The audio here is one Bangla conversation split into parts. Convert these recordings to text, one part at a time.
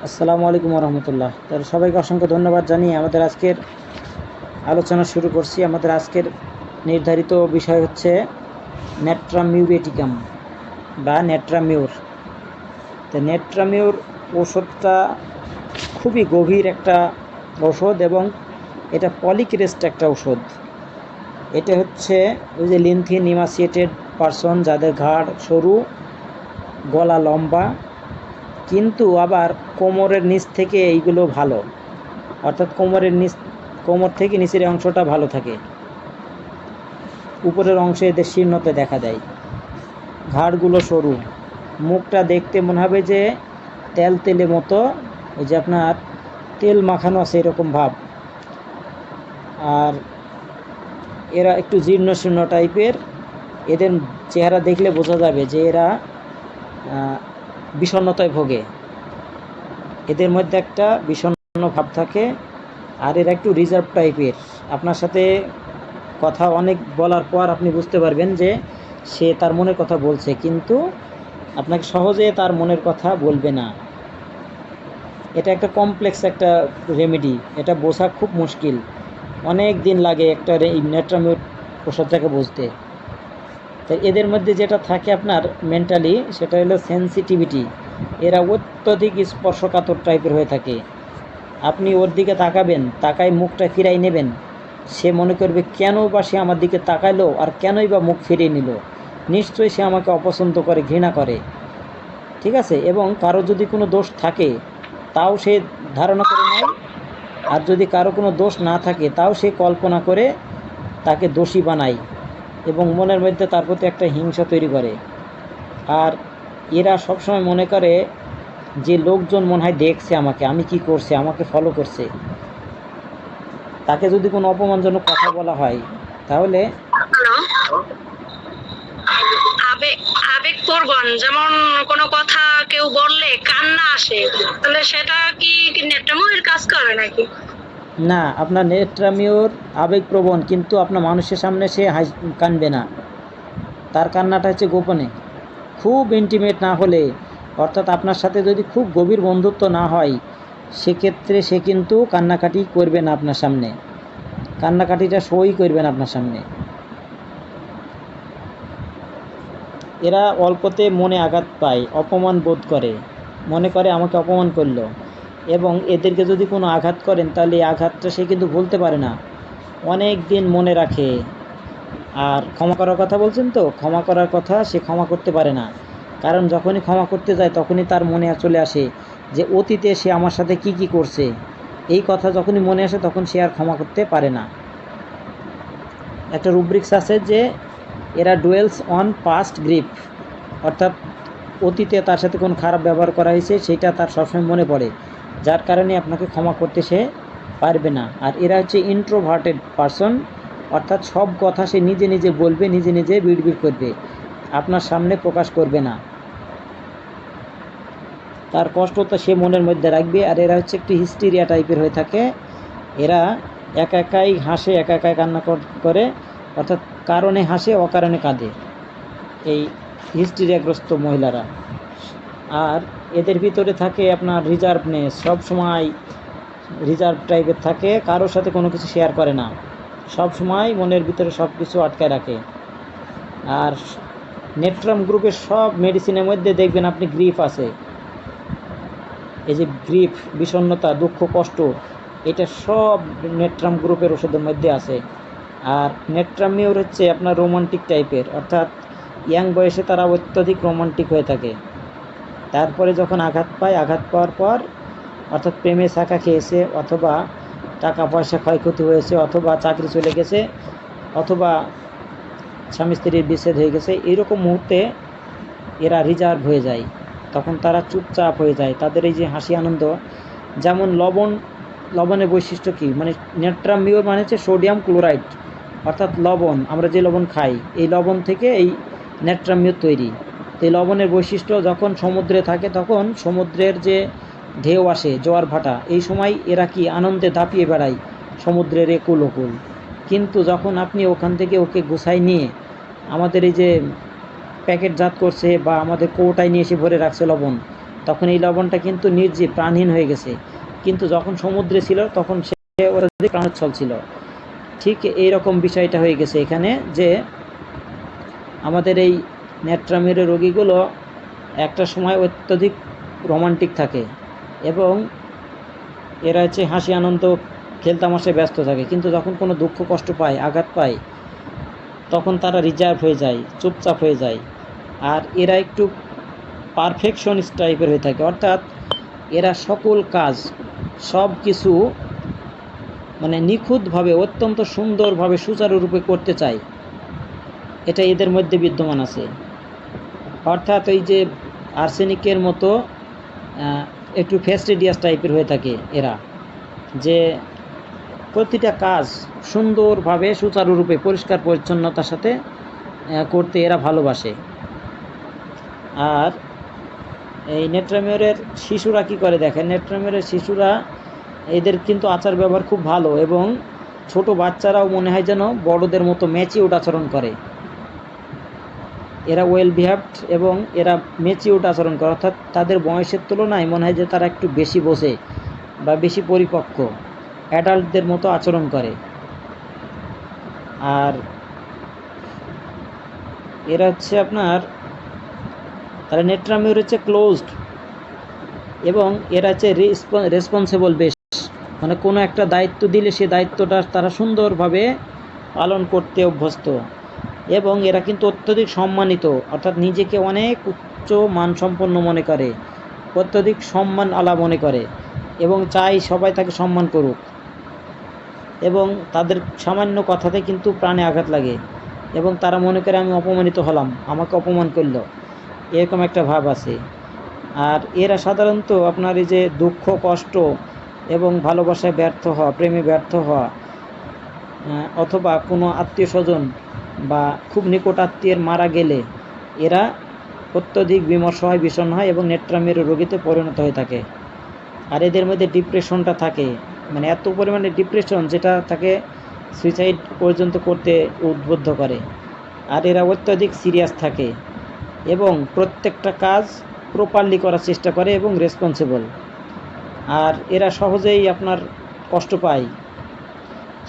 আসসালামু আলাইকুম রহমতুল্লাহ। তাহলে সবাইকে অসংখ্য ধন্যবাদ জানিয়ে আমাদের আজকের আলোচনা শুরু করছি। আমাদের আজকের নির্ধারিত বিষয় হচ্ছে নেট্রামিউরেটিকাম বা নেট্রামিউর। তো নেট্রামিউর ওষুধটা খুবই গভীর একটা ওষুধ এবং এটা পলিক্রেস্ট একটা ওষুধ। এটা হচ্ছে ওই যে লিনথিন ইমাসিয়েটেড পারসন, যাদের ঘাড় সরু, গলা লম্বা, কিন্তু আবার কোমরের নিচ থেকে এইগুলো ভালো, অর্থাৎ কোমর থেকে নিচের অংশটা ভালো থাকে, উপরের অংশে এদের শীর্ণতা দেখা দেয়, ঘাড়গুলো সরু, মুখটা দেখতে মনে হবে যে তেলে মতো, ওই যে আপনার তেল মাখানো আছে এরকম ভাব। আর এরা একটু জীর্ণ শীর্ণ টাইপের, এদের চেহারা দেখলে বোঝা যাবে যে এরা বিষণ্ণতায় ভোগে, এদের মধ্যে একটা বিষণ্ণ ভাব থাকে। আর এরা একটু রিজার্ভ টাইপের। আপনার সাথে কথা অনেক বলার পর আপনি বুঝতে পারবেন যে সে তার মনের কথা বলছে, কিন্তু আপনাকে সহজে তার মনের কথা বলবে না। এটা একটা কমপ্লেক্স একটা রেমেডি, এটা বোঝা খুব মুশকিল, অনেক দিন লাগে একটা নেট্রামিউর ওষুধটাকে বুঝতে। তাই এদের মধ্যে যেটা থাকে আপনার মেন্টালি, সেটা হলো সেন্সিটিভিটি। এরা অত্যধিক স্পর্শকাতর টাইপের হয়ে থাকে। আপনি ওর দিকে তাকাবেন, তাকাই মুখটা ফিরাই নেবেন, সে মনে করবে কেন বা সে আমার দিকে তাকাইলো, আর কেনই বা মুখ ফিরিয়ে নিল, নিশ্চয়ই সে আমাকে অপছন্দ করে, ঘৃণা করে। ঠিক আছে? এবং কারো যদি কোনো দোষ থাকে তাও সে ধারণা করে নেয়, আর যদি কারো কোনো দোষ না থাকে তাও সে কল্পনা করে তাকে দোষী বানায় এবং মনের মধ্যে তার প্রতি একটা হিংসা তৈরি করে। আর এরা সবসময় মনে করে যে লোকজন মনে হয় দেখছে আমাকে, আমি কি করছে, আমাকে ফলো করছে। তাকে যদি কোনো অপমানজনক কথা বলা হয় তাহলে আবেগপ্রবণ, যেমন কোনো কথা কেউ বললে কান্না আসে, তাহলে সেটা কি নেট্রামিউর কাজ করে নাকি? না, আপনার নেট্রামিউর আবেগপ্রবণ, কিন্তু আপনার মানুষের সামনে সে কানবে না। তার কান্নাটা হচ্ছে গোপনে, খুব ইন্টিমেট না হলে, অর্থাৎ আপনার সাথে যদি খুব গভীর বন্ধুত্ব না হয়, সেক্ষেত্রে সে কিন্তু কান্নাকাটি করবে না আপনার সামনে, কান্নাকাটিটা সই করবে না আপনার সামনে। এরা অল্পতে মনে আঘাত পায়, অপমান বোধ করে, মনে করে আমাকে অপমান করলো। এবং এদেরকে যদি কোনো আঘাত করেন তাহলে এই আঘাতটা সে কিন্তু ভুলতে পারে না, অনেক দিন মনে রাখে। আর ক্ষমা করার কথা বলছেন, তো ক্ষমা করার কথা সে ক্ষমা করতে পারে না, কারণ যখনই ক্ষমা করতে যায় তখনই তার মনে চলে আসে যে অতীতে সে আমার সাথে কি কি করছে। এই কথা যখনই মনে আসে তখন সে আর ক্ষমা করতে পারে না। একটা রুব্রিক্স আছে যে এরা ডুয়েলস অন পাস্ট গ্রিপ, অর্থাৎ অতীতে তার সাথে কোন খারাপ ব্যবহার করা হয়েছে সেটা তার সবসময় মনে পড়ে, যার কারণে আপনাকে ক্ষমা করতে সে পারবে না। আর এরা হচ্ছে ইন্ট্রোভার্টেড পারসন, অর্থাৎ সব কথা সে নিজে নিজে বলবে, নিজে নিজে বিড়বিড় করবে, আপনার সামনে প্রকাশ করবে না, তার কষ্টটা সে মনের মধ্যে রাখবে। আর এরা হচ্ছে একটু হিস্টেরিয়া টাইপের হয়ে থাকে। এরা একা একাই হাসে, একা একাই কান্না করে, অর্থাৎ কারণে হাসে, অকারণে কাঁদে, এই হিস্টেরিয়াগ্রস্ত মহিলারা। আর এদের ভিতরে থাকে আপনার রিজার্ভনেস, সব সময় রিজার্ভ টাইপের থাকে, কারোর সাথে কোনো কিছু শেয়ার করে না, সব সময় মনের ভিতরে সব কিছু আটকায় রাখে। আর নেট্রাম গ্রুপের সব মেডিসিনের মধ্যে দেখবেন আপনি গ্রিফ আছে, এই যে গ্রিফ, বিষণ্ণতা, দুঃখ, কষ্ট, এটা সব নেট্রাম গ্রুপের ওষুধের মধ্যে আছে। আর নেট্রামিউর হচ্ছে আপনার রোমান্টিক টাইপের, অর্থাৎ ইয়াং বয়সে তারা অত্যধিক রোমান্টিক হয়ে থাকে। তারপরে যখন আঘাত পায়, আঘাত পাওয়ার পর, অর্থাৎ প্রেমে ছাকা খেয়েছে, অথবা টাকা পয়সা ক্ষয়ক্ষতি হয়েছে, অথবা চাকরি চলে গেছে, অথবা স্বামী স্ত্রীর বিচ্ছেদ হয়ে গেছে, এইরকম মুহূর্তে এরা রিজার্ভ হয়ে যায়, তখন তারা চুপচাপ হয়ে যায়। তাদের এই যে হাসি আনন্দ, যেমন লবণের বৈশিষ্ট্য কী, মানে নেট্রামিউর মানে হচ্ছে সোডিয়াম ক্লোরাইড, অর্থাৎ লবণ, আমরা যে লবণ খাই এই লবণ থেকে এই নেট্রামিউর তৈরি। তো এই লবণের বৈশিষ্ট্য, যখন সমুদ্রে থাকে তখন সমুদ্রের যে ঢেউ আসে, জোয়ার ভাটা, এই সময় এরা কি আনন্দে দাপিয়ে বেড়ায় সমুদ্রের একুল ওকুল। কিন্তু যখন আপনি ওখান থেকে ওকে গুছাই নিয়ে আমাদের এই যে প্যাকেটজাত করছে বা আমাদের কৌটায় নিয়ে এসে ভরে রাখছে লবণ, তখন এই লবণটা কিন্তু নির্জীব, প্রাণহীন হয়ে গেছে। কিন্তু যখন সমুদ্রে ছিল তখন সে অত্যধিক প্রাণোচ্ছল ছিল। ঠিক এইরকম বিষয়টা হয়ে গেছে এখানে, যে আমাদের এই নেট্রামের রোগীগুলো একটা সময় অত্যধিক রোমান্টিক থাকে এবং এরা হচ্ছে হাসি আনন্দ খেলতামাশায় ব্যস্ত থাকে, কিন্তু যখন কোনো দুঃখ কষ্ট পায়, আঘাত পায়, তখন তারা রিজার্ভ হয়ে যায়, চুপচাপ হয়ে যায়। আর এরা একটু পারফেকশনিস্ট টাইপের হয়ে থাকে, অর্থাৎ এরা সকল কাজ সব কিছু মানে নিখুঁতভাবে, অত্যন্ত সুন্দরভাবে, সুচারুরূপে করতে চায়। এটা এদের মধ্যে বিদ্যমান আছে। অর্থাৎ ওই যে আর্সেনিকের মতো একটু ফেস্টিডিয়াস টাইপের হয়ে থাকে এরা, যে প্রতিটা কাজ সুন্দরভাবে, সুচারুরূপে, পরিষ্কার পরিচ্ছন্নতার সাথে করতে এরা ভালোবাসে। আর এই নেট্রামিওরের শিশুরা কি করে দেখেন, নেট্রামিওরের শিশুরা এদের কিন্তু আচার ব্যবহার খুব ভালো, এবং ছোট বাচ্চারাও মনে হয় যেন বড়দের মতো ম্যাচিউরড আচরণ করে। এরা ওয়েল বিহেভড এবং এরা ম্যাচিউরড আচরণ করে, অর্থাৎ তাদের বয়সের তুলনায় মনে হয় যে তারা একটু বেশি বোঝে বা বেশি পরিপক্ক, অ্যাডাল্টদের মতো আচরণ করে। আর এরা হচ্ছে আপনার, তারা নেট্রামিওর হচ্ছে ক্লোজড, এবং এরা হচ্ছে রেসপন্সিবল বেশ, মানে কোনো একটা দায়িত্ব দিলে সে দায়িত্বটা তারা সুন্দরভাবে পালন করতে অভ্যস্ত। এবং এরা কিন্তু অত্যধিক সম্মানিত, অর্থাৎ নিজেকে অনেক উচ্চ মানসম্পন্ন মনে করে, অত্যধিক সম্মান আলা মনে করে, এবং চাই সবাই তাকে সম্মান করুক। এবং তাদের সামান্য কথাতে কিন্তু প্রাণে আঘাত লাগে, এবং তারা মনে করে আমি অপমানিত হলাম, আমাকে অপমান করলো, এরকম একটা ভাব আছে। আর এরা সাধারণত আপনার এই যে দুঃখ, কষ্ট এবং ভালোবাসায় ব্যর্থ হওয়া, প্রেমে ব্যর্থ হওয়া, অথবা কোনো আত্মীয় স্বজন বা খুব নিকট আত্মীয়ের মারা গেলে এরা অত্যধিক বিমর্ষ হয়, বিষণ্ণ হয় এবং নেট্রামের রোগীতে পরিণত হয়ে থাকে। আর এদের মধ্যে ডিপ্রেশনটা থাকে, মানে এত পরিমাণে ডিপ্রেশন যেটা তাকে সুইসাইড পর্যন্ত করতে উদ্বুদ্ধ করে। আর এরা অত্যধিক সিরিয়াস থাকে এবং প্রত্যেকটা কাজ প্রপারলি করার চেষ্টা করে এবং রেসপন্সিবল। আর এরা সহজেই আপনার কষ্ট পায়,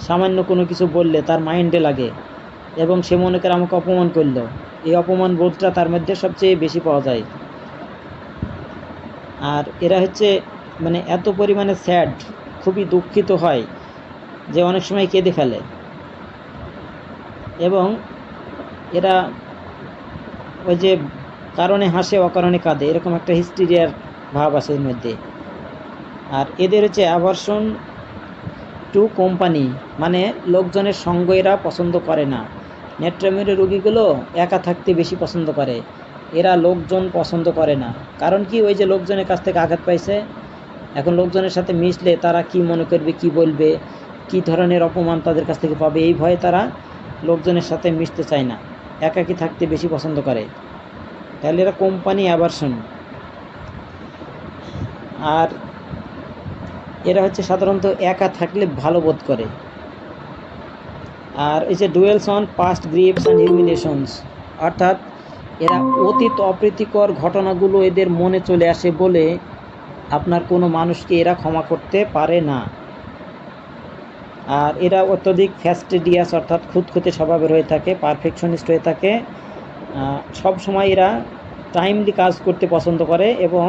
সামান্য কোনো কিছু বললে তার মাইন্ডে লাগে এবং সে মনে করে আমাকে অপমান করলো, এই অপমান বোধটা তার মধ্যে সবচেয়ে বেশি পাওয়া যায়। আর এরা হচ্ছে মানে এত পরিমাণে স্যাড, খুবই দুঃখিত হয় যে অনেক সময় কেঁদে ফেলে, এবং এরা ওই যে কারণে হাসে অকারণে কাঁদে, এরকম একটা হিস্টেরিয়ার ভাব আছে এর মধ্যে। আর এদের হচ্ছে অ্যাভারশন টু কোম্পানি, মানে লোকজনের সঙ্গ এরা পছন্দ করে না। নেট্রামিওরের রোগীগুলো একা থাকতে বেশি পছন্দ করে, এরা লোকজন পছন্দ করে না। কারণ কি, ওই যে লোকজনের কাছ থেকে আঘাত পাইছে, এখন লোকজনের সাথে মিশলে তারা কি মনে করবে, কি বলবে, কি ধরনের অপমান তাদের কাছ থেকে পাবে, এই ভয়ে তারা লোকজনের সাথে মিশতে চায় না, একাকী থাকতে বেশি পছন্দ করে। তাহলে এরা কোম্পানি অ্যাভারশন। আর এরা হচ্ছে সাধারণত একা থাকলে ভালো বোধ করে। আর এই যে duels on past grieves and humiliations, অর্থাৎ এরা অতীত অপ্রীতিকর ঘটনাগুলো এদের মনে চলে আসে বলে আপনার কোনো মানুষকে এরা ক্ষমা করতে পারে না। আর এরা অত্যধিক ফ্যাস্টিডিয়াস, অর্থাৎ খুঁতখুঁতে স্বভাবের হয়ে থাকে, পারফেকশনিস্ট হয়ে থাকে। সব সময় এরা টাইমলি কাজ করতে পছন্দ করে, এবং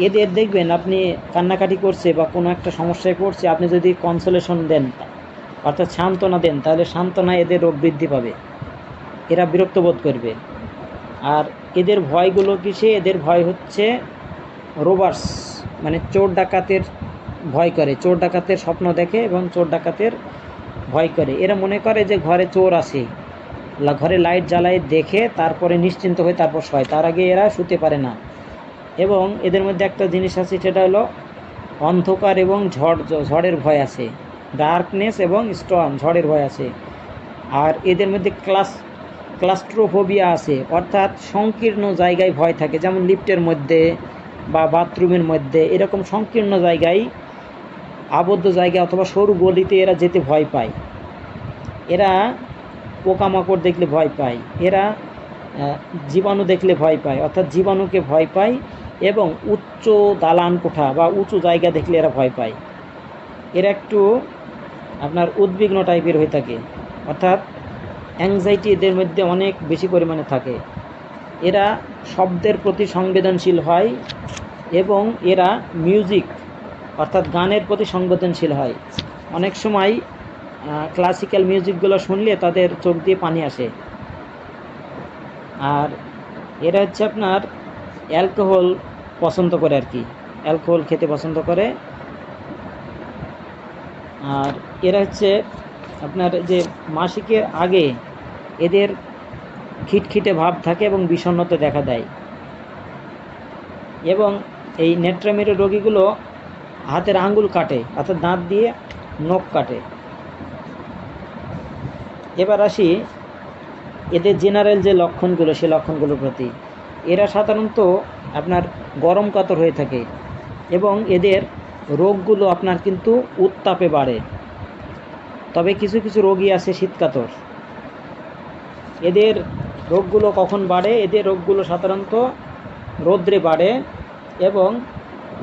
এদের দেখবেন আপনি কান্নাকাটি করছে বা কোনো একটা সমস্যায় পড়ছে, আপনি যদি কনসোলেশন দেন, অর্থাৎ সান্ত্বনা দেন, তাহলে সান্ত্বনায় এদের রোগ বৃদ্ধি পাবে, এরা বিরক্ত বোধ করবে। আর এদের ভয়গুলো কিসে, এদের ভয় হচ্ছে রোবার্স, মানে চোর ডাকাতের ভয় করে, চোর ডাকাতের স্বপ্ন দেখে এবং চোর ডাকাতের ভয় করে। এরা মনে করে যে ঘরে চোর আছে, ঘরে লাইট জ্বালায় দেখে তারপরে নিশ্চিন্ত হয়ে তারপর শয়, তার আগে এরা শুতে পারে না। এবং এদের মধ্যে একটা জিনিস আছে, সেটা হলো অন্ধকার এবং ঝড়ের ভয় আছে, ডার্কনেস এবং স্টর্ম, ঝড়ের ভয় আছে। আর এদের মধ্যে ক্লাস্ট্রোফোবিয়া আছে, অর্থাৎ সংকীর্ণ জায়গায় ভয় থাকে, যেমন লিফটের মধ্যে বা বাথরুমের মধ্যে, এরকম সংকীর্ণ জায়গায়, আবদ্ধ জায়গায় অথবা সরু গলিতে এরা যেতে ভয় পায়। এরা পোকামাকড় দেখলে ভয় পায়, এরা জীবাণু দেখলে ভয় পায়, অর্থাৎ জীবাণুকে ভয় পায় এবং উচ্চ দালান কোঠা বা উঁচু জায়গা দেখলে এরা ভয় পায়। এরা একটু আপনার উদ্বিগ্ন টাইপের হয়ে থাকে, অর্থাৎ অ্যাংজাইটি এদের মধ্যে অনেক বেশি পরিমাণে থাকে। এরা শব্দের প্রতি সংবেদনশীল হয় এবং এরা মিউজিক অর্থাৎ গানের প্রতি সংবেদনশীল হয়। অনেক সময় ক্লাসিক্যাল মিউজিকগুলো শুনলে তাদের চোখ দিয়ে পানি আসে। আর এরা হচ্ছে আপনার অ্যালকোহল পছন্দ করে আর কি, অ্যালকোহল খেতে পছন্দ করে। আর এরা হচ্ছে আপনার যে মাসিকের আগে এদের খিটখিটে ভাব থাকে এবং বিষণ্ণতা দেখা দেয়। এবং এই নেট্রামেরু রোগীগুলো হাতের আঙ্গুল কাটে, অর্থাৎ দাঁত দিয়ে নখ কাটে। এবার আসি এদের জেনারেল যে লক্ষণগুলো, সেই লক্ষণগুলোর প্রতি। এরা সাধারণত আপনার গরম কাতর হয়ে থাকে এবং এদের রোগগুলো আপনার কিন্তু উত্তাপে বাড়ে। তবে কিছু কিছু রোগী আছে শীতকাতর। এদের রোগগুলো কখন বাড়ে? এদের রোগগুলো সাধারণত রৌদ্রে বাড়ে এবং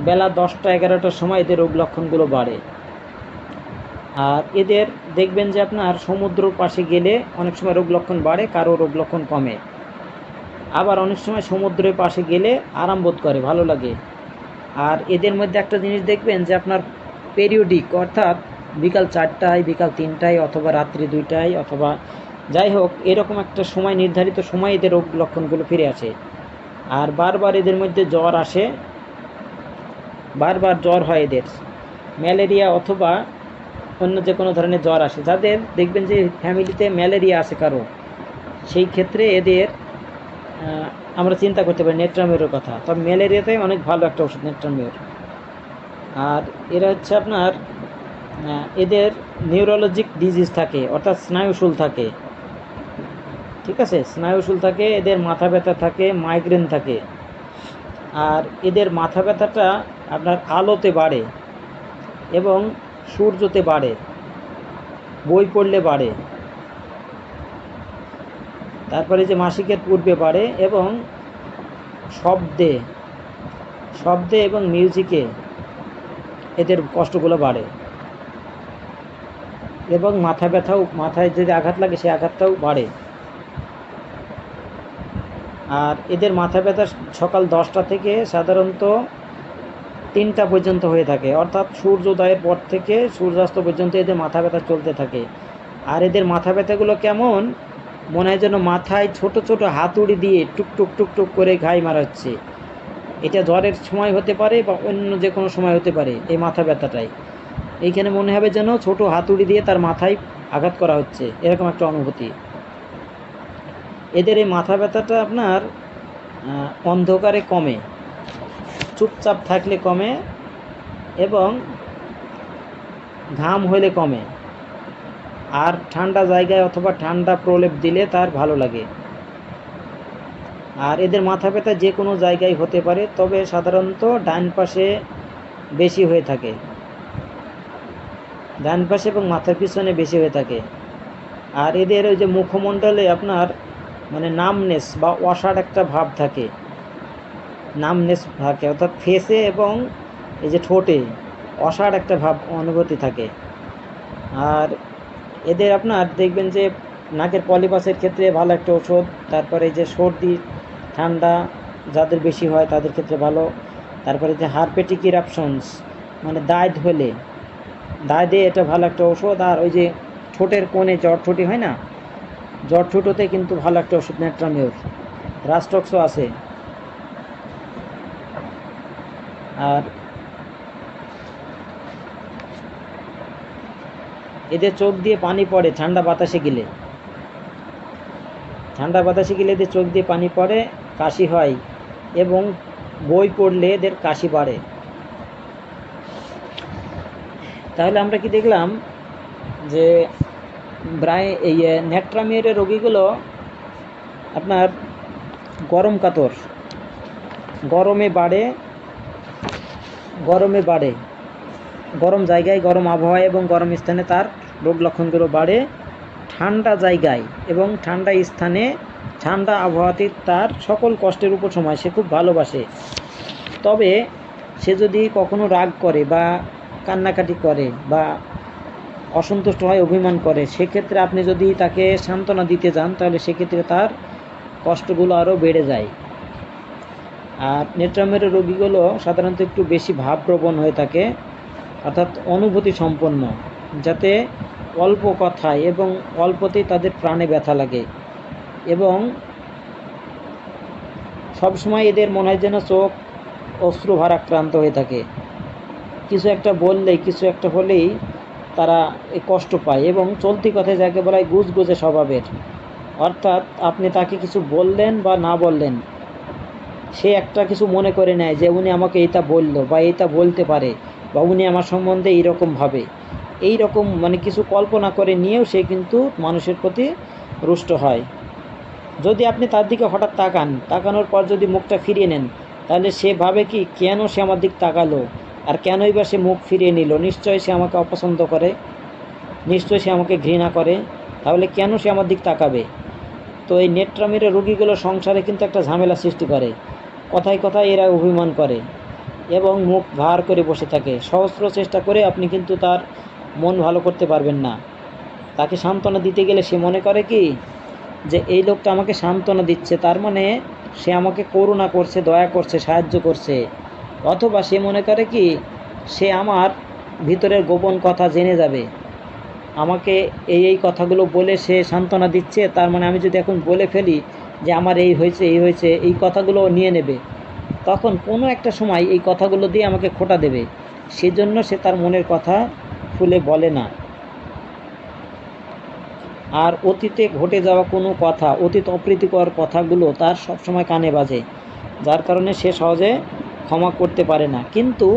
বেলা 10টা-11টার সময় এদের রোগ লক্ষণগুলো বাড়ে। আর এদের দেখবেন যে আপনার সমুদ্রের পাশে গেলে অনেক সময় রোগ লক্ষণ বাড়ে, কারো রোগ লক্ষণ কমে। আবার অনেক সময় সমুদ্রের পাশে গেলে আরাম বোধ করে, ভালো লাগে। আর এদের মধ্যে একটা জিনিস দেখবেন যে আপনার পেরিওডিক, অর্থাৎ বিকাল 4টায়, বিকাল 3টায়, অথবা রাত্রি 2টায়, অথবা যাই হোক এরকম একটা সময়, নির্ধারিত সময় এদের রোগ লক্ষণগুলো ফিরে আসে। আর বারবার এদের মধ্যে জ্বর আসে, বারবার জ্বর হয় এদের, ম্যালেরিয়া অথবা অন্য যে কোনো ধরনের জ্বর আসে। যাদের দেখবেন যে ফ্যামিলিতে ম্যালেরিয়া আছে কারো, সেই ক্ষেত্রে এদের আমরা চিন্তা করতে পারি নেট্রামেরুর কথা। তবে ম্যালেরিয়াতে অনেক ভালো একটা ওষুধ নেট্রামের। আর এরা হচ্ছে আপনার এদের নিউরোলজিক ডিজিজ থাকে, অর্থাৎ স্নায়ুশূল থাকে, ঠিক আছে, স্নায়ুশূল থাকে। এদের মাথা ব্যথা থাকে, মাইগ্রেন থাকে। আর এদের মাথা ব্যথাটা আপনার আলোতে বাড়ে এবং সূর্যতে বাড়ে, বই পড়লে বাড়ে, তারপরে যে মাসিকের পূর্বে বাড়ে এবং শব্দে এবং মিউজিকে এদের কষ্টগুলো বাড়ে। এবং মাথা ব্যথাও, মাথায় যদি আঘাত লাগে সেই আঘাতটাও বাড়ে। আর এদের মাথা ব্যথা সকাল 10টা থেকে সাধারণত 3টা পর্যন্ত হয়ে থাকে, অর্থাৎ সূর্যোদয়ের পর থেকে সূর্যাস্ত পর্যন্ত এদের মাথা ব্যথা চলতে থাকে। আর এদের মাথা ব্যথাগুলো কেমন, মনে হয় যেন মাথায় ছোট ছোট হাতুড়ি দিয়ে টুকটুক টুকটুক করে ঘাই মারা হচ্ছে। এটা জ্বরের সময় হতে পারে বা অন্য যে কোনো সময় হতে পারে। এই মাথা ব্যথাটাই এইখানে মনে হবে যেন ছোট হাতুড়ি দিয়ে তার মাথায় আঘাত করা হচ্ছে, এরকম একটা অনুভূতি। এদের এই মাথা ব্যথাটা আপনার অন্ধকারে কমে, চুপচাপ থাকলে কমে এবং ঘাম হলে কমে। আর ঠান্ডা জায়গায় অথবা ঠান্ডা প্রলেপ দিলে তার ভালো লাগে। আর এদের মাথা ব্যথা যে কোনো জায়গায় হতে পারে, তবে সাধারণত ডান পাশে বেশি হয়ে থাকে, ডান পাশে এবং মাথার পিছনে বেশি হয়ে থাকে। আর এদের ওই যে মুখমণ্ডলে আপনার মানে নামনেস বা অসাড় একটা ভাব থাকে, নামনেস থাকে, অর্থাৎ ফেসে এবং এই যে ঠোঁটে অসাড় একটা ভাব অনুভূতি থাকে। আর এদের আপনার দেখবেন যে নাকের পলিপাসের ক্ষেত্রে ভালো একটা ওষুধ। তারপরে যে সর্দি ঠান্ডা যাদের বেশি হয় তাদের ক্ষেত্রে ভালো। তারপরে যে হারপেটিক ইরাপশনস মানে দাঁত হলে, দাঁতে এটা ভালো একটা ওষুধ। আর ওই যে ঠোঁটের কোণে জটঠুটি হয় না, জটঠুটোতে কিন্তু ভালো একটা ওষুধ নেট্রামিউর, রাস্টক্সও আছে। আর এদের চোখ দিয়ে পানি পড়ে ঠান্ডা বাতাসে গেলে, ঠান্ডা বাতাসে গেলে এদের চোখ দিয়ে পানি পড়ে, কাশি হয় এবং বই পড়লে এদের কাশি বাড়ে। তাহলে আমরা কি দেখলাম যে এই নেট্রামিউরের রোগীগুলো আপনার গরম কাতর, গরমে বাড়ে, গরম জায়গায়, গরম আবহাওয়া এবং গরম স্থানে তার রোগ লক্ষণগুলো বাড়ে। ঠান্ডা জায়গায় এবং ঠান্ডা স্থানে ঠান্ডা আবহাওয়াতে তার সকল কষ্টের উপশময় সে খুব ভালোবাসে। তবে সে যদি কখনো রাগ করে বা কান্নাকাটি করে বা অসন্তুষ্ট হয়, অভিমান করে, সেক্ষেত্রে আপনি যদি তাকে সান্ত্বনা দিতে যান তাহলে সেক্ষেত্রে তার কষ্টগুলো আরও বেড়ে যায়। আর নেত্রমের রোগীগুলো সাধারণত একটু বেশি ভাবপ্রবণ হয়ে থাকে, অর্থাৎ অনুভূতি সম্পন্ন, যাতে অল্প কথায় এবং অল্পতেই তাদের প্রাণে ব্যথা লাগে এবং সবসময় এদের মনে হয় যেন চোখ অশ্রু ভারাক্রান্ত হয়ে থাকে। কিছু একটা বললেই, কিছু একটা হলেই তারা কষ্ট পায় এবং চলতি কথায় যাকে বলা হয় গুজগুজে স্বভাবের। অর্থাৎ আপনি তাকে কিছু বললেন বা না বললেন, সে একটা কিছু মনে করে নেয় যে উনি আমাকে এইটা বলল বা এইটা বলতে পারে বা উনি আমার সম্বন্ধে এইরকম ভাবে, এইরকম মানে কিছু কল্পনা করে নিয়েও সে কিন্তু মানুষের প্রতি রুষ্ট হয়। যদি আপনি তার দিকে হঠাৎ তাকানোর পর যদি মুখটা ফিরিয়ে নেন, তাহলে সে ভাবে কি কেন সে আমার দিক তাকালো, আর কেনই বা সে মুখ ফিরিয়ে নিল? নিশ্চয়ই সে আমাকে অপছন্দ করে, নিশ্চয়ই সে আমাকে ঘৃণা করে, তাহলে কেন সে আমার দিক তাকাবে? তো এই নেত্রামির রোগীগুলো সংসারে কিন্তু একটা ঝামেলা সৃষ্টি করে। কথায় কথায় এরা অভিমান করে এবং মুখ ভার করে বসে থাকে। সহস্র চেষ্টা করে আপনি কিন্তু তার মন ভালো করতে পারবেন না। তাকে সান্ত্বনা দিতে গেলে সে মনে করে কি যে এই লোকটা আমাকে সান্ত্বনা দিচ্ছে, তার মানে সে আমাকে করুণা করছে, দয়া করছে, সাহায্য করছে। অথবা সে মনে করে কি সে আমার ভিতরের গোপন কথা জেনে যাবে, আমাকে এই কথাগুলো বলে সে সান্ত্বনা দিচ্ছে, তার মানে আমি যদি এখন বলে ফেলি যে আমার এই হয়েছে এই হয়েছে, এই কথাগুলো নিয়ে নেবে, তখন কোনো একটা সময় এই কথাগুলো দিয়ে আমাকে খোঁটা দেবে। সেজন্য সে তার মনের কথা খুলে বলে না। আর অতীতে ঘটে যাওয়া কোনো কথা, অতীত অপ্রীতিকর কথাগুলো তার সবসময় কানে বাজে, যার কারণে সে সহজে ক্ষমা করতে পারে না। কিন্তু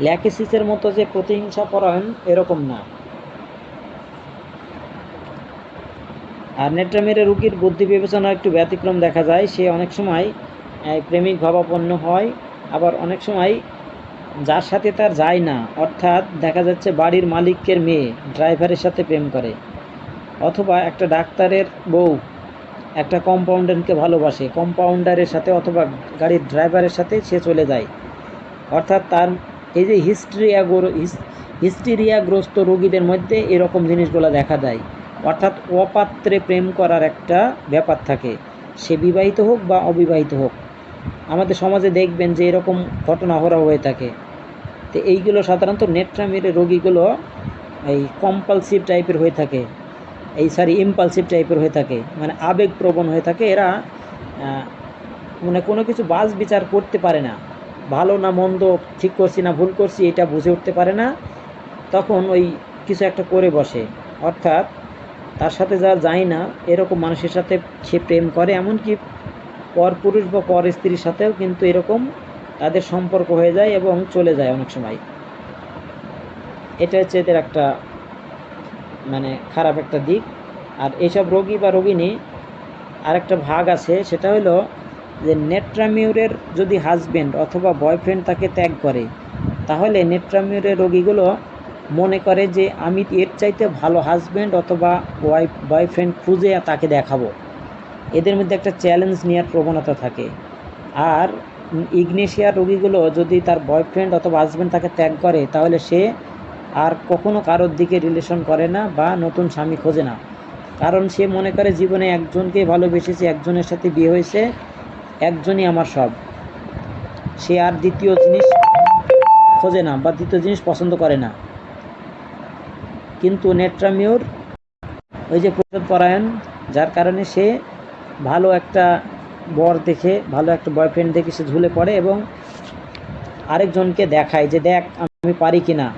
ল্যাকেসিসের মতো যে প্রতিহিংসা পরায়ণ এরকম না। আর নেট্রামের রোগীর বুদ্ধি বিবেচনার একটু ব্যতিক্রম দেখা যায়। সে অনেক সময় প্রেমিক ভাবাপন্ন হয়, আবার অনেক সময় যার সাথে তার যায় না, অর্থাৎ দেখা যাচ্ছে বাড়ির মালিকের মেয়ে ড্রাইভারের সাথে প্রেম করে, অথবা একটা ডাক্তারের বউ একটা কম্পাউন্ডারকে ভালোবাসে, কম্পাউন্ডারের সাথে অথবা গাড়ির ড্রাইভারের সাথে সে চলে যায়। অর্থাৎ তার এই যে হিস্টেরিয়াগ্রস্ত রোগীদের মধ্যে এরকম জিনিসগুলো দেখা যায়। অর্থাৎ অপাত্রে প্রেম করার একটা ব্যাপার থাকে, সে বিবাহিত হোক বা অবিবাহিত হোক। আমাদের সমাজে দেখবেন যে এরকম ঘটনা হয়ে থাকে। তো এইগুলো সাধারণত নেট্রামির রোগীগুলো এই কম্পালসিভ টাইপের হয়ে থাকে, ইম্পালসিভ টাইপের হয়ে থাকে, মানে আবেগপ্রবণ হয়ে থাকে। এরা মানে কোনো কিছু বাছ বিচার করতে পারে না, ভালো না মন্দ, ঠিক করছি না ভুল করছি এটা বুঝে উঠতে পারে না, তখন ওই কিছু একটা করে বসে। অর্থাৎ তার সাথে যা যায় না এরকম মানুষের সাথে সে প্রেম করে, এমনকি পরপুরুষ বা পর স্ত্রীর সাথেও কিন্তু এরকম তাদের সম্পর্ক হয়ে যায় এবং চলে যায় অনেক সময়। এটা হচ্ছে এদের একটা মানে খারাপ একটা দিক। আর এইসব রোগী বা রোগিনী আরেকটা ভাগ আছে, সেটা হলো যে নেট্রামিউরের যদি হাজব্যান্ড অথবা বয়ফ্রেন্ড তাকে ত্যাগ করে, তাহলে নেট্রামিউরের রোগীগুলো মনে করে যে আমি এর চাইতে ভালো হাজব্যান্ড অথবা বয়ফ্রেন্ড খুঁজে তাকে দেখাবো। এদের মধ্যে একটা চ্যালেঞ্জ নেওয়ার প্রবণতা থাকে। আর ইগনেশিয়ার রোগীগুলো যদি তার বয়ফ্রেন্ড অথবা হাজব্যান্ড তাকে ত্যাগ করে, তাহলে সে আর কখনো কারোর দিকে রিলেশন করে না বা নতুন স্বামী খোঁজে না, কারণ সে মনে করে জীবনে একজনকে ভালোবেসেছে, একজনের সাথে বিয়ে হয়েছে, একজনই আমার সব। সে আর দ্বিতীয় জিনিস খোঁজে না বা দ্বিতীয় জিনিস পছন্দ করে না। কিন্তু নেট্রামিউর ওই যে প্রতিশোধপরায়ণ, যার কারণে সে ভালো একটা বর দেখে, ভালো একটা বয়ফ্রেন্ড দেখে সে ঝুলে পড়ে এবং আরেকজনকে দেখায় যে দেখ আমি পারি কিনা,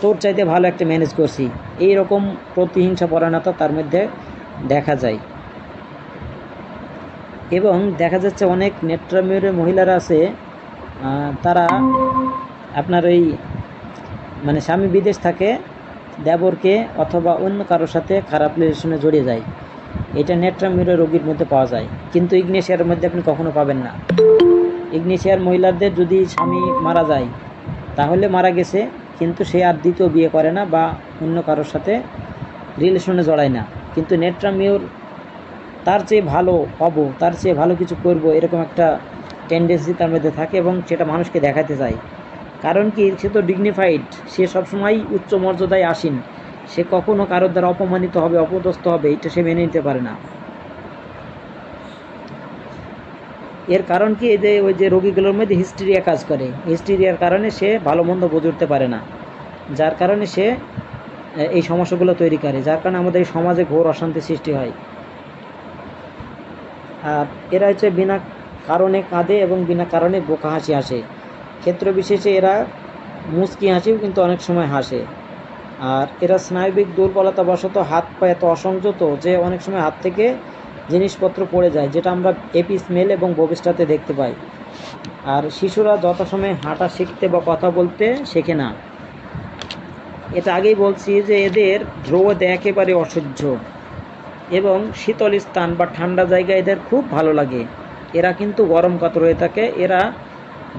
তোর চাইতে ভালো একটা ম্যানেজ করছি। এই রকম প্রতিহিংসা পরায়ণতা তার মধ্যে দেখা যায়। এবং দেখা যাচ্ছে অনেক নেট্রামিউরের মহিলারা আছে, তারা আপনার ওই মানে স্বামী বিদেশ থাকে, দেবরকে অথবা অন্য কারোর সাথে খারাপ রিলেশনে জড়িয়ে যায়। এটা নেট্রামিউরের রোগীর মধ্যে পাওয়া যায়, কিন্তু ইগনেশিয়ার মধ্যে আপনি কখনো পাবেন না। ইগনেশিয়ার মহিলাদের যদি স্বামী মারা যায় তাহলে মারা গেছে, কিন্তু সে আর দ্বিতীয় বিয়ে করে না বা অন্য কারোর সাথে রিলেশনে জড়ায় না। কিন্তু নেট্রামিউর তার চেয়ে ভালো হব, তার চেয়ে ভালো কিছু করব, এরকম একটা টেন্ডেন্সি তার মধ্যে থাকে এবং সেটা মানুষকে দেখাতে চায়। কারণ কি, সে তো ডিগনিফাইড, সে সবসময় উচ্চ মর্যাদায় আসীন, সে কখনো কারোর দ্বারা অপমানিত হবে, অপদস্থ হবে, এটা সে মেনে নিতে পারে না। এর কারণ কি, এই যে ওই যে রোগীগুলোর মধ্যে হিস্টেরিয়া কাজ করে, হিস্টেরিয়ার কারণে সে ভালো মন্দ বুঝে উঠতে পারে না, যার কারণে সে এই সমস্যাগুলো তৈরি করে, যার কারণে আমাদের এই সমাজে ঘোর অশান্তি সৃষ্টি হয়। আর এরা হচ্ছে বিনা কারণে কাঁদে এবং বিনা কারণে বোকা হাসি হাসে। ক্ষেত্র বিশেষে এরা মুচকি হাসিও কিন্তু অনেক সময় হাসে। আর এরা স্নায়বিক দুর্বলতা বশত হাত পা এত অসংযত যে অনেক সময় হাত থেকে জিনিসপত্র পড়ে যায়, যেটা আমরা এপিস মেল এবং ববিস্টাতে দেখতে পাই। আর শিশুরা যথাসময়ে হাঁটা শিখতে বা কথা বলতে শেখে না। এটা আগেই বলছি যে এদের রোদ একেবারে অসহ্য এবং শীতল স্থান বা ঠান্ডা জায়গা এদের খুব ভালো লাগে। এরা কিন্তু গরম কাতর হয়ে থাকে। এরা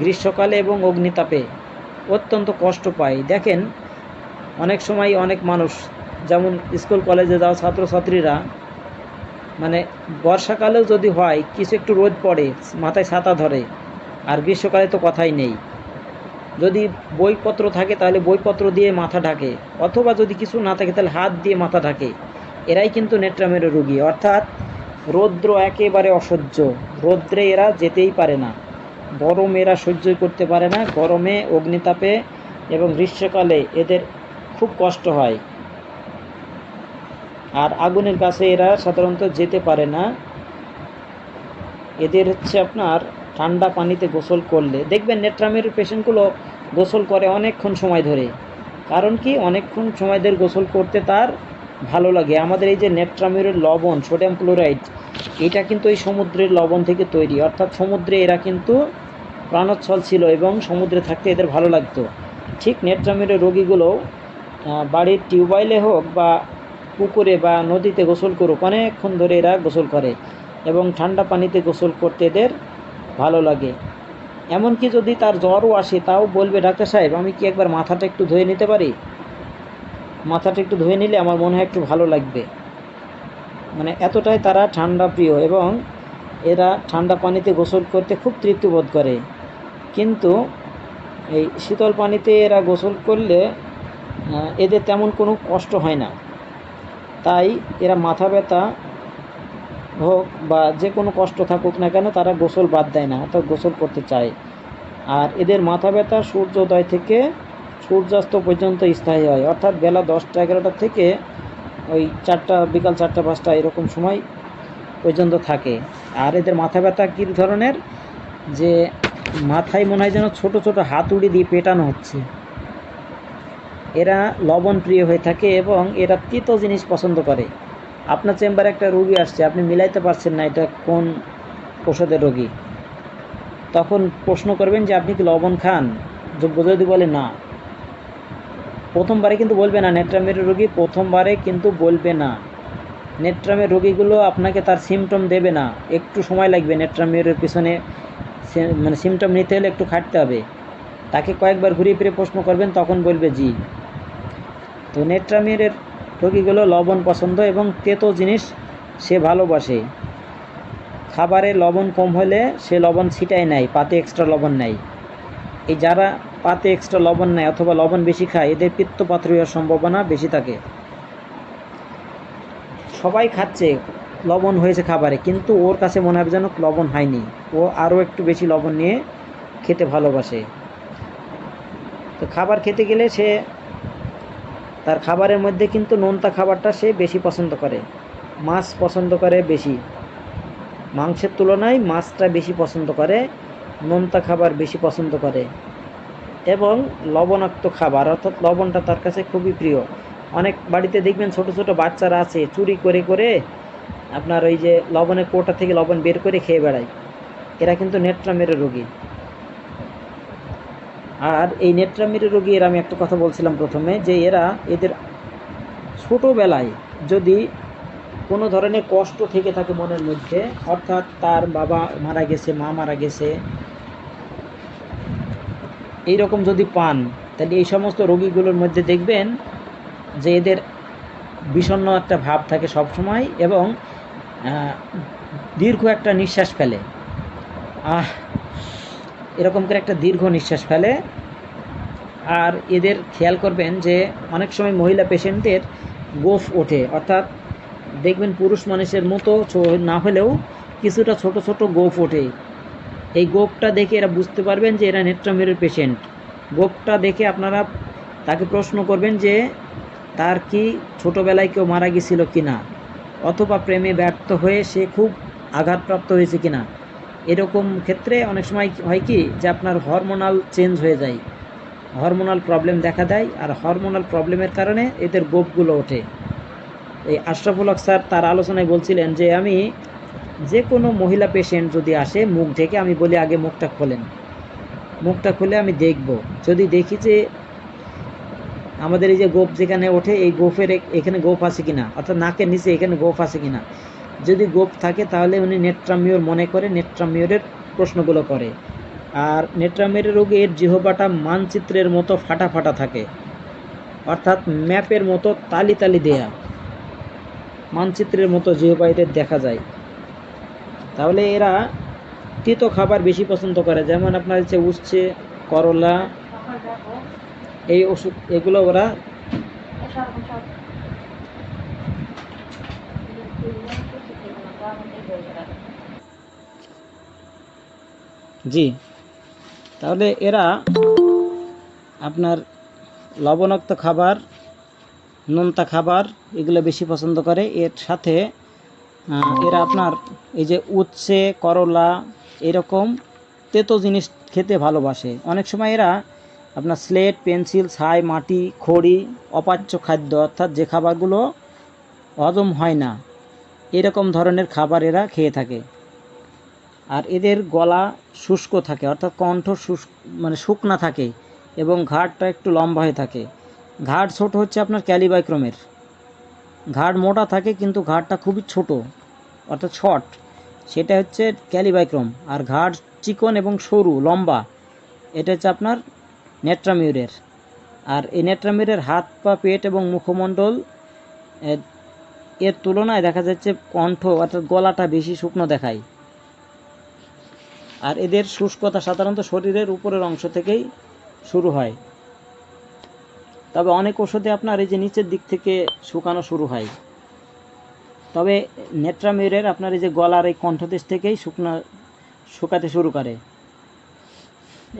গ্রীষ্মকালে এবং অগ্নিতাপে অত্যন্ত কষ্ট পায়। দেখেন, অনেক সময় অনেক মানুষ, যেমন স্কুল কলেজে যাওয়া ছাত্রছাত্রীরা, মানে বর্ষাকালেও যদি হয় কিছু একটু রোদ পড়ে, মাথায় ছাতা ধরে, আর গ্রীষ্মকালে তো কথাই নেই। যদি বইপত্র থাকে তাহলে বইপত্র দিয়ে মাথা ঢাকে, অথবা যদি কিছু না থাকে তাহলে হাত দিয়ে মাথা ঢাকে। এরাই কিন্তু নেত্রামের রোগী, অর্থাৎ রৌদ্র একেবারে অসহ্য। রৌদ্রে এরা যেতেই পারে না, গরম এরা সহ্যই করতে পারে না। গরমে, অগ্নিতাপে এবং গ্রীষ্মকালে এদের খুব কষ্ট হয়। আর আগুনের কাছে এরা সাধারণত যেতে পারে না। এদের হচ্ছে আপনার ঠান্ডা পানিতে গোসল করলে দেখবেন নেট্রামের পেশেন্টগুলো গোসল করে অনেকক্ষণ সময় ধরে। কারণ কি, অনেকক্ষণ সময় ধরে গোসল করতে তার ভালো লাগে। আমাদের এই যে নেট্রামের লবণ, সোডিয়াম ক্লোরাইড, এটা কিন্তু এই সমুদ্রের লবণ থেকে তৈরি, অর্থাৎ সমুদ্রে এরা কিন্তু প্রাণোচ্ছল ছিল এবং সমুদ্রে থাকতে এদের ভালো লাগতো। ঠিক নেট্রামের রোগীগুলো বাড়ির টিউবওয়েলে হোক বা পুকুরে বা নদীতে গোসল করুক, অনেকক্ষণ ধরে এরা গোসল করে এবং ঠান্ডা পানিতে গোসল করতে এদের ভালো লাগে। এমনকি যদি তার জ্বরও আসে তাও বলবে, ডাক্তার সাহেব আমি কি একবার মাথাটা একটু ধুয়ে নিতে পারি? মাথাটা একটু ধুয়ে নিলে আমার মনে হয় একটু ভালো লাগবে। মানে এতটাই তারা ঠান্ডা প্রিয় এবং এরা ঠান্ডা পানিতে গোসল করতে খুব তৃপ্তি বোধ করে। কিন্তু এই শীতল পানিতে এরা গোসল করলে এদের তেমন কোনো কষ্ট হয় না। তাই এরা মাথা ব্যথা হোক বা যে কোনো কষ্ট থাকুক না কেন, তারা গোসল বাদ দেয় না, অর্থাৎ গোসল করতে চায়। আর এদের মাথা ব্যথা সূর্যোদয় থেকে সূর্যাস্ত পর্যন্ত স্থায়ী হয়, অর্থাৎ বেলা 10টা 11টা থেকে ওই 4টা, বিকাল 4টা 5টা এরকম সময় পর্যন্ত থাকে। আর এদের মাথা ব্যথা কী ধরনের, যে মাথায় মনে হয় যেন ছোটো ছোটো হাতুড়ি দিয়ে পেটানো হচ্ছে। এরা লবণ প্রিয় হয়ে থাকে এবং এরা তিতো জিনিস পছন্দ করে। আপনার চেম্বারে একটা রোগী আসছে, আপনি মিলাইতে পারছেন না এটা কোন ওষুধের রোগী, তখন প্রশ্ন করবেন যে আপনি কি লবণ খান? যদি বলে না, প্রথমবারে কিন্তু বলবে না। নেট্রামের রোগী প্রথমবারে কিন্তু বলবে না। নেট্রামের রোগীগুলো আপনাকে তার সিমটম দেবে না, একটু সময় লাগবে। নেট্রামের পিছনে মানে সিমটম নিতে হলে একটু খাটতে হবে। তাকে কয়েকবার ঘুরিয়ে ফিরে প্রশ্ন করবেন, তখন বলবে জি। তো নেট্রামের রোগীগুলো লবণ পছন্দ এবং তেতো জিনিস সে ভালোবাসে। খাবারে লবণ কম হলে সে লবণ ছিটায় নেয়, পাতে এক্সট্রা লবণ নেয়। এই যারা পাতে এক্সট্রা লবণ নেয় অথবা লবণ বেশি খায়, এদের পিত্তপাথর হওয়ার সম্ভাবনা বেশি থাকে। সবাই খাচ্ছে, লবণ হয়েছে খাবারে, কিন্তু ওর কাছে মনে হবে যেন লবণ হয়নি, ও আরও একটু বেশি লবণ নিয়ে খেতে ভালোবাসে। তো খাবার খেতে গেলে সে তার খাবারের মধ্যে কিন্তু নোনতা খাবারটা সে বেশি পছন্দ করে। মাছ পছন্দ করে বেশি, মাংসের তুলনায় মাছটা বেশি পছন্দ করে, নোনতা খাবার বেশি পছন্দ করে এবং লবণাক্ত খাবার, অর্থাৎ লবণটা তার কাছে খুবই প্রিয়। অনেক বাড়িতে দেখবেন ছোট ছোট বাচ্চারা আছে, চুরি করে করে আপনার ওই যে লবণের কোটা থেকে লবণ বের করে খেয়ে বেড়ায়। এরা কিন্তু নেট্রামের রোগী। আর এই নেট্রামের রোগীর আমি একটা কথা বলছিলাম প্রথমে, যে এদের ছোটোবেলায় যদি কোনো ধরনের কষ্ট থেকে থাকে মনের মধ্যে, অর্থাৎ তার বাবা মারা গেছে, মা মারা গেছে, এই রকম যদি পান, তাহলে এই সমস্ত রোগীগুলোর মধ্যে দেখবেন যে এদের বিষণ্ণ একটা ভাব থাকে সবসময় এবং দীর্ঘ একটা নিঃশ্বাস ফেলে। এরকম করে একটা দীর্ঘ নিঃশ্বাস ফেলে। আর এদের খেয়াল করবেন যে অনেক সময় মহিলা পেশেন্টদের গোফ ওঠে, অর্থাৎ দেখবেন পুরুষ মানুষের মতো না হলেও কিছুটা ছোট ছোট গোফ ওঠে। এই গোফটা দেখে এরা বুঝতে পারবেন যে এরা নেত্রামিরের পেশেন্ট। গোফটা দেখে আপনারা তাকে প্রশ্ন করবেন যে তার কি ছোটোবেলায় কেউ মারা গেছিল কি না, অথবা প্রেমে ব্যর্থ হয়ে সে খুব আঘাতপ্রাপ্ত হয়েছে কি না। এরকম ক্ষেত্রে অনেক সময় হয় কি যে আপনার হরমোনাল চেঞ্জ হয়ে যায়, হরমোনাল প্রবলেম দেখা দেয়, আর হরমোনাল প্রবলেমের কারণে এদের গোফগুলো ওঠে। এই আশরাফুল হক স্যার তার আলোচনায় বলছিলেন যে আমি যে কোনো মহিলা পেশেন্ট যদি আসে মুখ ঢেকে, আমি বলি আগে মুখটা খোলেন, মুখটা খুলে আমি দেখব, যদি দেখি যে আমাদের এই যে গোফ যেখানে ওঠে এই গোফের এখানে গোফ আছে কিনা, অর্থাৎ নাকের নিচে এখানে গোফ আছে কিনা, যদি গোফ থাকে তাহলে উনি নেট্রামিওর মনে করে নেট্রামিওরের প্রশ্নগুলো করে। আর নেট্রামিওরের রোগীর জিহ্বাটা মানচিত্রের মতো ফাটা ফাটা থাকে, অর্থাৎ ম্যাপের মতো তালি তালি দেয়া, মানচিত্রের মতো জিহ্বা এদের দেখা যায়। তাহলে এরা তিতো খাবার বেশি পছন্দ করে, যেমন আপনার হচ্ছে উচ্ছে, করলা, এই ওষুধ এগুলো ওরা জি। তাহলে এরা আপনার লবণাক্ত খাবার, নোনতা খাবার এগুলো বেশি পছন্দ করে। এর সাথে এরা আপনার এই যে উচ্ছে, করলা এরকম তেতো জিনিস খেতে ভালোবাসে। অনেক সময় এরা আপনার স্লেট, পেন্সিল, ছাই, মাটি, খড়ি, অপাচ্য খাদ্য, অর্থাৎ যে খাবারগুলো হজম হয় না এরকম ধরনের খাবার এরা খেয়ে থাকে। আর এদের গলা শুষ্ক থাকে, অর্থাৎ কণ্ঠ শুকনা থাকে, এবং ঘাড়টা একটু লম্বা হয়ে থাকে। ঘাড় ছোট হচ্ছে আপনার ক্যালিবাইক্রমের, ঘাড় মোটা থাকে কিন্তু ঘাড়টা খুবই ছোট, অর্থাৎ শর্ট, সেটা হচ্ছে ক্যালিবাইক্রম। আর ঘাড় চিকন এবং সরু লম্বা, এটা হচ্ছে আপনার নেট্রামিউরের। আর এই নেট্রামিউরের হাত পা, পেট এবং মুখমণ্ডল এর তুলনায় দেখা যাচ্ছে কণ্ঠ অর্থাৎ গলাটা বেশি শুকনো দেখায়। আর এদের শুষ্কতা সাধারণত শরীরের উপরের অংশ থেকেই শুরু হয়, তবে অনেক ওষুধে আপনার এই যে নিচের দিক থেকে শুকানো শুরু হয়। তবে নেট্রামিউরের আপনার এই যে গলার এই কণ্ঠদেশ থেকেই শুকাতে শুরু করে,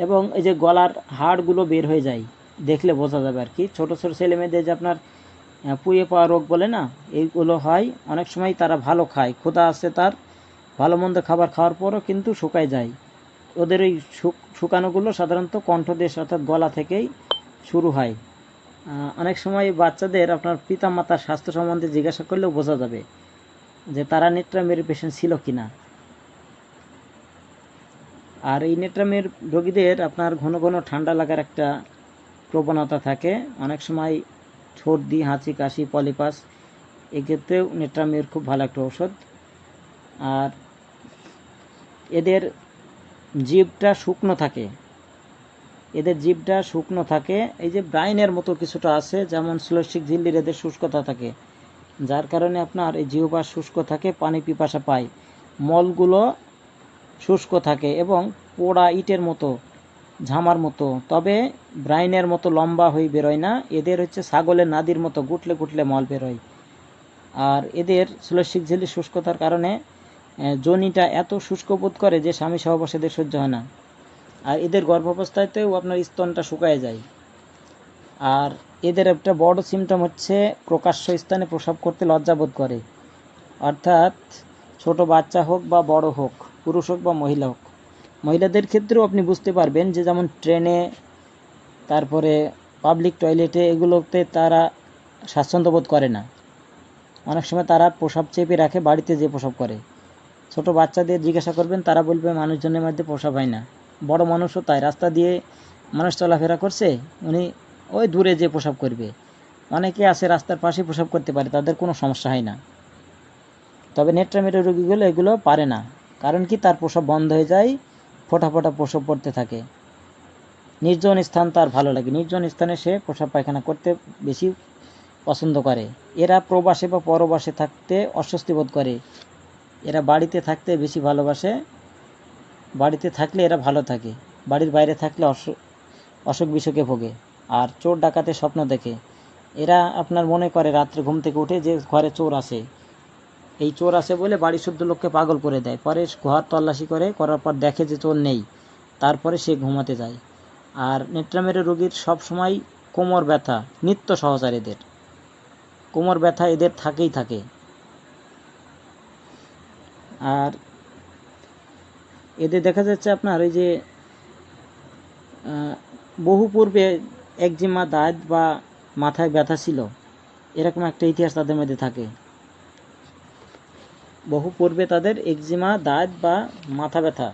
এবং এই যে গলার হাড়গুলো বের হয়ে যায়, দেখলে বোঝা যাবে আর কি। ছোটো ছোটো ছেলেমেয়েদের যে আপনার পুয়ে পাওয়া রোগ বলে না, এইগুলো হয়। অনেক সময় তারা ভালো খায়, ক্ষুধা আছে তার, ভালো মন্দ খাবার খাওয়ার পরও কিন্তু শুকায় যায়। ওদের এই শুকানোগুলো সাধারণত কণ্ঠদেশ অর্থাৎ গলা থেকেই শুরু হয়। অনেক সময় বাচ্চাদের আপনার পিতামাতার স্বাস্থ্য সম্বন্ধে জিজ্ঞাসা করলেও বোঝা যাবে যে তারা নেট্রামিউরের পেশেন্ট ছিল কি না। আর এই নেট্রামিউর রোগীদের আপনার ঘন ঘন ঠান্ডা লাগার একটা প্রবণতা থাকে, অনেক সময় সর্দি, হাঁচি, কাশি, পলিপাস, এক্ষেত্রেও নেট্রামিউর খুব ভালো একটা ঔষধ। আর এদের জিভটা শুকনো থাকে, এদের জিভটা শুকনো থাকে, এই যে ব্রাইনের মতো কিছুটা আছে, যেমন শ্লেষ্মিক ঝিল্লির এদের শুষ্কতা থাকে, যার কারণে আপনার এই জিহ্বা শুষ্ক থাকে, পানি পিপাসা পায়, মলগুলো শুষ্ক থাকে এবং পোড়া ইটের মতো, ঝামার মতো, তবে ব্রাইনের মতো লম্বা হয়ে বেরোয় না। এদের হচ্ছে ছাগলের নাদির মতো গুটলে গুটলে মল বেরোয়। আর এদের শ্লেষ্মিক ঝিল্লির শুষ্কতার কারণে যোনিটা এত শুষ্ক বোধ করে যে স্বামী সহবাস এদের সহ্য হয় না। আর এদের গর্ভাবস্থাতেও আপনার স্তনটা শুকায় যায়। আর এদের একটা বড় সিমটম হচ্ছে প্রকাশ্য স্থানে প্রস্রাব করতে লজ্জাবোধ করে, অর্থাৎ ছোট বাচ্চা হোক বা বড় হোক, পুরুষ হোক বা মহিলা হোক। মহিলাদের ক্ষেত্রেও আপনি বুঝতে পারবেন যে যেমন ট্রেনে, তারপরে পাবলিক টয়লেটে, এগুলোতে তারা স্বাচ্ছন্দ্য বোধ করে না। অনেক সময় তারা প্রস্রাব চেপে রাখে, বাড়িতে যে প্রস্রাব করে। ছোট বাচ্চাদের জিজ্ঞাসা করবেন, তারা বলবে মানুষজনের মধ্যে প্রস্রাব হয় না। বড় মানুষও তাই, রাস্তা দিয়ে মানুষ চলাফেরা করছে, উনি ওই দূরে যে প্রস্রাব করবে। অনেকে আছে রাস্তার পাশে প্রস্রাব করতে পারে, তাদের কোনো সমস্যা হয় না। তবে নেট্রামিউরের রোগীগুলো এগুলো পারে না, কারণ কি তার প্রস্রাব বন্ধ হয়ে যায়, ফোঁটা ফোঁটা প্রস্রাব পড়তে থাকে। নির্জন স্থান তার ভালো লাগে, নির্জন স্থানে সে প্রস্রাব পায়খানা করতে বেশি পছন্দ করে। এরা প্রবাসে বা পরবাসে থাকতে অস্বস্তি বোধ করে, এরা বাড়িতে থাকতে বেশি ভালোবাসে, বাড়িতে থাকলে এরা ভালো থাকে। বাড়ির বাইরে থাকলে অসুখ বিসুখে ভোগে। আর চোর ডাকাতের স্বপ্ন দেখে। এরা আপনার মনে করে রাত্রে ঘুম থেকে উঠে যে ঘরে চোর আছে, এই চোর আছে বলে বাড়ি শুদ্ধ লোককে পাগল করে দেয়। পরে ঘর তল্লাশি করার পর দেখে যে চোর নেই, তারপরে সে ঘুমাতে যায়। আর নেত্রামের রোগীর সব সময় কোমর ব্যথা নিত্য সহচার, এদের কোমর ব্যথা এদের থাকেই থাকে। আর এদের দেখা যাচ্ছে আপনার ওই যে বহু পূর্বে একজিমা, দাঁত বা মাথায় ব্যথা ছিল, এরকম একটা ইতিহাস তাদের মধ্যে থাকে। বহু পূর্বে তাদের একজিমা, দাঁত বা মাথা ব্যথা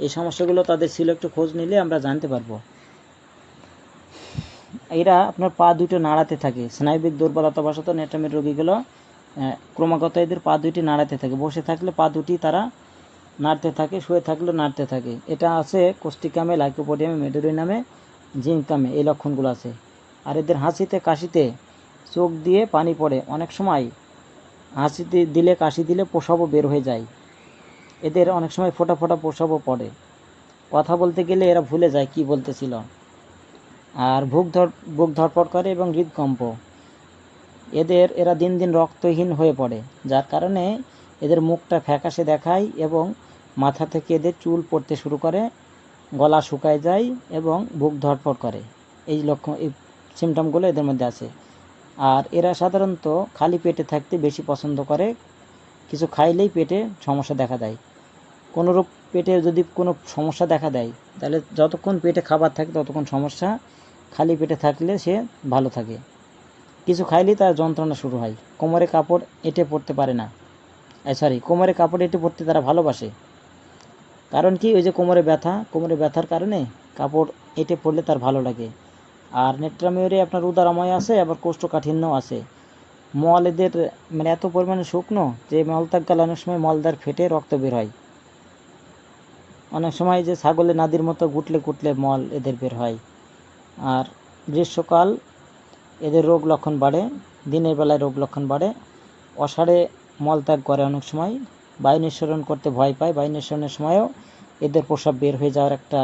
এই সমস্যাগুলো তাদের ছিল, একটু খোঁজ নিলে আমরা জানতে পারবো। এরা আপনার পা দুটো নাড়াতে থাকে। স্নায়বিক দুর্বলতাবশত নেত্রামের রোগীগুলো ক্রমাগত এদের পা দুটি নাড়াতে থাকে। বসে থাকলে পা দুটি তারা নাড়তে থাকে, শুয়ে থাকলেও নাড়তে থাকে। এটা আছে কোস্টিকামে, লাইকোপোডিয়ামে, মেডোরিনামে, জিঙ্কামে এই লক্ষণগুলো আছে। আর এদের হাসিতে কাশিতে চোখ দিয়ে পানি পড়ে। অনেক সময় হাসিতে দিলে, কাশি দিলে প্রসাবও বের হয়ে যায়। এদের অনেক সময় ফোঁটা ফোঁটা প্রসাবও পড়ে। কথা বলতে গেলে এরা ভুলে যায় কি বলতেছিল। আর বুক ধড়ফড় করে এবং হৃদকম্প। এরা দিন দিন রক্তহীন হয়ে পড়ে, যার কারণে এদের মুখটা ফ্যাকাশে দেখায় এবং মাথা থেকে এদের চুল পড়তে শুরু করে, গলা শুকায় যায় এবং বুক ধড়ফড় করে। এই সিমটমগুলো এদের মধ্যে আছে। আর এরা সাধারণত খালি পেটে থাকতে বেশি পছন্দ করে। কিছু খাইলেই পেটে সমস্যা দেখা দেয়। কোনোরূপ পেটে যদি কোনো সমস্যা দেখা দেয়, তাহলে যতক্ষণ পেটে খাবার থাকে ততক্ষণ সমস্যা, খালি পেটে থাকলে সে ভালো থাকে। কিছু খাইলেই তার যন্ত্রণা শুরু হয়। কোমরে কাপড় এঁটে পড়তে পারে না, কোমরে কাপড় এঁটে পড়তে তারা ভালোবাসে। কারণ কি, ওই যে কোমরে ব্যথার কারণে কাপড় এঁটে পড়লে তার ভালো লাগে। আর নেট্রামিউরে আপনার উদারাময় আছে, আবার কোষ্ঠকাঠিন্যও আছে। মল এদের মানে এত পরিমাণে শুকনো যে মলত্যাগ কালে অনেক সময় মলদার ফেটে রক্ত বের হয়। অনেক সময় যে ছাগলের নাদির মতো গুটলে মল এদের বের হয়। আর গ্রীষ্মকাল এদের রোগ লক্ষণ বাড়ে, দিনের বেলায় রোগ লক্ষণ বাড়ে। অষাঢ়ে মলত্যাগ করে, অনেক সময় বায়ু নিঃসরণ করতে ভয় পায়। বায়ু নিঃসরণের সময়ও এদের প্রস্রাব বের হয়ে যাওয়ার একটা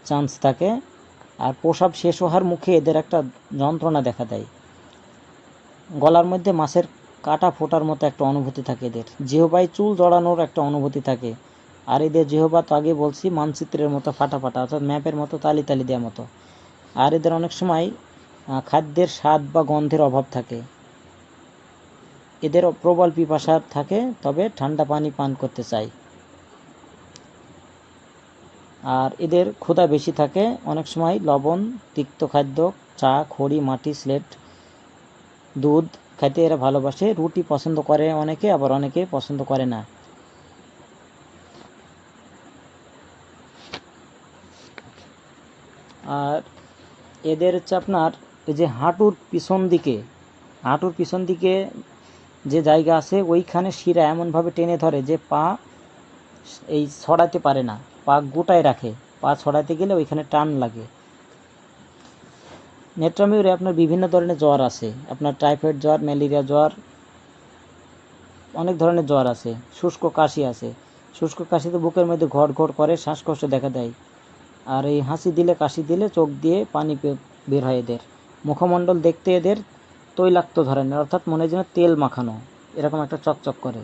চান্স থাকে। আর প্রস্রাব শেষ হওয়ার মুখে এদের একটা যন্ত্রণা দেখা দেয়। গলার মধ্যে মাছের কাটা ফোটার মতো একটা অনুভূতি থাকে এদের। জিহ্বায় চুল জড়ানোর একটা অনুভূতি থাকে। আর এদের জিহ্বা তো আগে বলছি মানচিত্রের মতো ফাটা, অর্থাৎ ম্যাপের মতো তালি দেওয়ার মতো। আর এদের অনেক সময় খাদ্যের স্বাদ বা গন্ধের অভাব থাকে। এদের প্রবল পিপাসা থাকে, তবে ঠান্ডা পানি পান করতে চায়। আর এদের ক্ষুধা বেশি থাকে। অনেক সময় লবণ, তিক্ত খাদ্য, চা, খড়ি, মাটি, স্লেট, দুধ খাইতে এরা ভালোবাসে। রুটি পছন্দ করে অনেকে, আবার অনেকে পছন্দ করে না। আর এদের হচ্ছে আপনার এই যে হাঁটুর পিছন দিকে যে জায়গা আছে, ওইখানে শিরা এমনভাবে টেনে ধরে যে পা এই ছড়াতে পারে না, পা গোটায় রাখে। পা ছড়াতে গেলে ওইখানে টান লাগে। নেট্রামিউরে আপনার বিভিন্ন ধরনের জ্বর আছে। আপনার টাইফয়েড জ্বর, ম্যালেরিয়া জ্বর, অনেক ধরনের জ্বর আছে। শুষ্ক কাশি আছে। শুষ্ক কাশিতে বুকের মধ্যে ঘট ঘট করে, শ্বাসকষ্ট দেখা দেয়। আর এই হাসি দিলে, কাশি দিলে চোখ দিয়ে পানি বের হয় এদের। মুখমণ্ডল দেখতে এদের তৈলাক্ত ধরনের, অর্থাৎ মনে হয় যেন তেল মাখানো, এরকম একটা চকচক করে।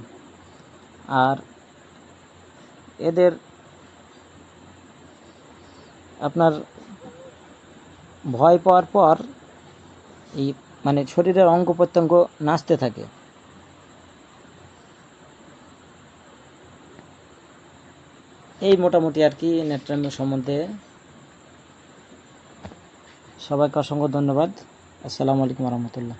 আর এদের আপনার ভয় পাওয়ার পর এই মানে শরীরের অঙ্গ প্রত্যঙ্গ নাচতে থাকে। এই মোটামুটি আর কি নেট্রামিউ সম্বন্ধে। সবাইকে অসংখ্য ধন্যবাদ। আসসালামু আলাইকুম রহমতুল্লাহ।